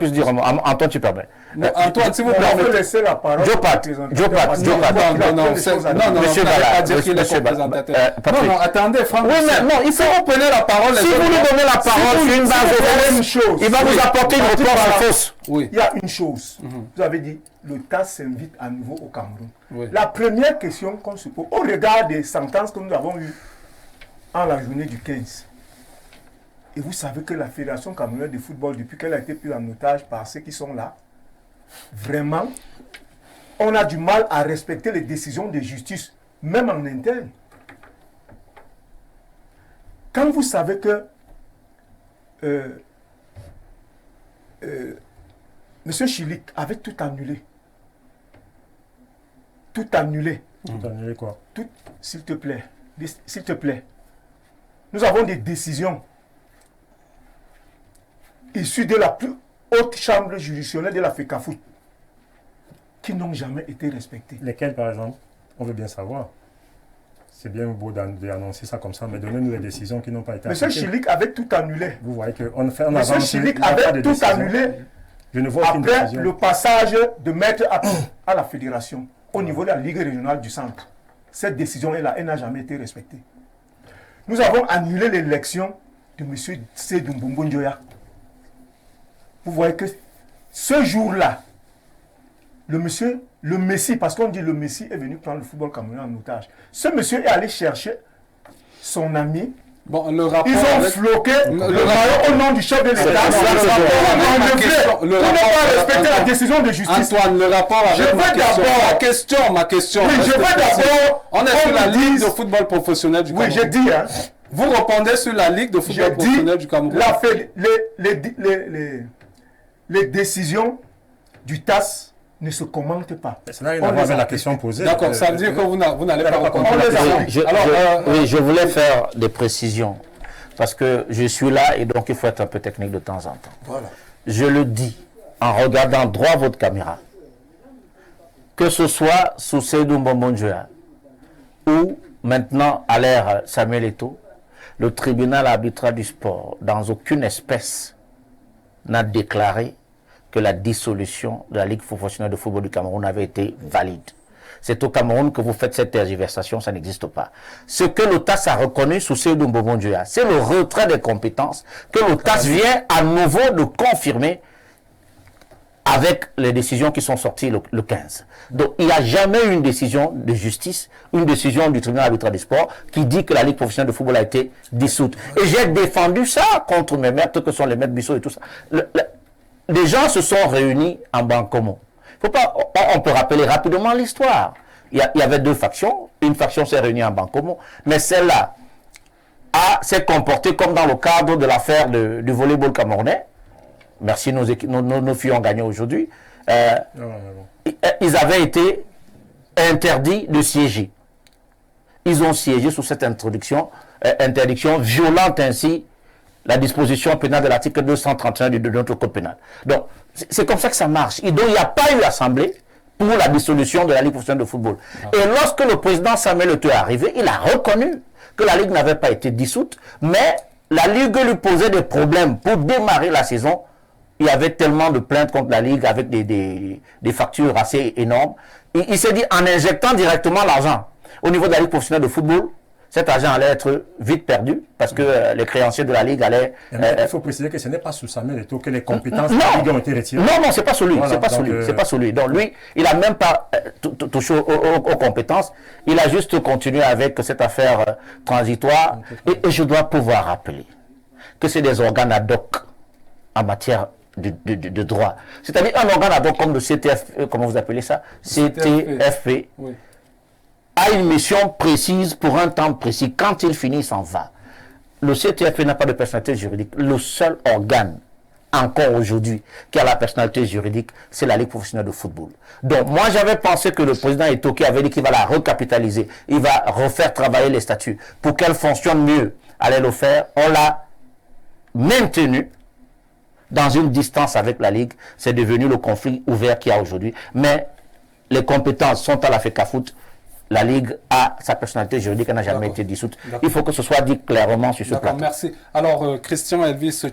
puisse dire, Antoine, tu permets. Antoine, si vous permettez. Laisser la parole. Jopat. Non, monsieur Bala, dire qu'il est représentateur. Non, attendez, Franck. Oui, mais non, il faut vous prenez la parole. Si vous lui donnez la parole sur une base de il va vous apporter une réponse fausse. Il y a une chose. Vous avez dit, le TAS s'invite à nouveau au Cameroun. La première question qu'on se pose, au regard des sentences que nous avons eues en la journée du 15, et vous savez que la Fédération camerounaise de football, depuis qu'elle a été prise en otage par ceux qui sont là, vraiment, on a du mal à respecter les décisions de justice, même en interne. Quand vous savez que M. Chilik avait tout annulé. Tout annulé. Tout annulé quoi? Tout, s'il te plaît. S'il te plaît. Nous avons des décisions issues de la plus haute chambre juridictionnelle de la FECAFOOT qui n'ont jamais été respectées. Lesquelles par exemple? On veut bien savoir. C'est bien beau d'annoncer ça comme ça, mais donnez-nous les décisions qui n'ont pas été appliquées. M. Chilik avait tout annulé. Vous voyez qu'on fait un M. Chilik avait tout annulé. Je ne vois aucune après décision. Le passage de maître à la fédération au niveau de la Ligue régionale du centre. Cette décision-là, elle n'a jamais été respectée. Nous avons annulé l'élection de M. Sédou Mbombo Njoya. Vous voyez que ce jour-là, le Messie, parce qu'on dit le Messie est venu prendre le football camerounais en otage. Ce monsieur est allé chercher son ami. Bon, le rapport ils ont floqué le maillot au nom du chef de l'État. Pour ne pas respecter la décision de justice. Antoine, le rapport avec ma question. Oui, je veux d'abord. On est sur la Ligue de football professionnel du Cameroun. Oui, j'ai dit. Hein. Vous répondez sur la Ligue de football professionnel du Cameroun. Les décisions du TAS ne se commentent pas. Cela n'a rien à voir avec la question posée. D'accord, ça veut dire que vous n'allez pas répondre. Je voulais faire des précisions parce que je suis là et donc il faut être un peu technique de temps en temps. Voilà. Je le dis en regardant droit votre caméra, que ce soit sous Sédou Mbombo Njoya ou maintenant à l'ère Samuel Eto'o, le tribunal arbitral du sport, dans aucune espèce, n'a déclaré que la dissolution de la Ligue professionnelle de football du Cameroun avait été valide. C'est au Cameroun que vous faites cette tergiversation, ça n'existe pas. Ce que l'OTAS a reconnu sous Sédou Mbombo Njoya, c'est le retrait des compétences que l'OTAS vient à nouveau de confirmer avec les décisions qui sont sorties le 15. Donc il n'y a jamais eu une décision de justice, une décision du tribunal arbitral des sports qui dit que la Ligue professionnelle de football a été dissoute. Et j'ai défendu ça contre mes maîtres que sont les maîtres Bissot et tout ça. Les gens se sont réunis en banc commun. On peut rappeler rapidement l'histoire. Il y avait deux factions. Une faction s'est réunie en banc commun, mais celle-là s'est comportée comme dans le cadre de l'affaire du volleyball camerounais. Merci, nos filles ont gagné aujourd'hui. Ils avaient été interdits de siéger. Ils ont siégé sous cette interdiction violente ainsi la disposition pénale de l'article 231 de notre code pénal. Donc, c'est comme ça que ça marche. Et donc, il n'y a pas eu assemblée pour la dissolution de la Ligue professionnelle de football. Et lorsque le président Samuel Eto'o est arrivé, il a reconnu que la Ligue n'avait pas été dissoute, mais la Ligue lui posait des problèmes pour démarrer la saison. Il y avait tellement de plaintes contre la Ligue avec des factures assez énormes. Il s'est dit, en injectant directement l'argent au niveau de la Ligue professionnelle de football, cet argent allait être vite perdu parce que les créanciers de la Ligue allaient... il faut préciser que ce n'est pas sous Samuel Eto'o que les compétences de la Ligue ont été retirées. Non, c'est pas celui. Voilà, c'est pas celui. Donc lui, il n'a même pas touché aux compétences. Il a juste continué avec cette affaire transitoire. Et je dois pouvoir rappeler que c'est des organes ad hoc en matière de droit. C'est-à-dire un organe ad hoc comme le CTF, comment vous appelez ça? CTFP. Oui. A une mission précise pour un temps précis. Quand il finit, il s'en va. Le CTFP n'a pas de personnalité juridique. Le seul organe, encore aujourd'hui, qui a la personnalité juridique, c'est la Ligue professionnelle de football. Donc, moi, j'avais pensé que le président Eto'o qui avait dit qu'il va la recapitaliser, il va refaire travailler les statuts pour qu'elle fonctionne mieux, allait le faire. On l'a maintenu dans une distance avec la Ligue. C'est devenu le conflit ouvert qu'il y a aujourd'hui. Mais les compétences sont à la FECAFOOT. La Ligue a sa personnalité juridique, elle n'a jamais été dissoute. Il faut que ce soit dit clairement sur ce plan. Merci. Alors, Christian Elvis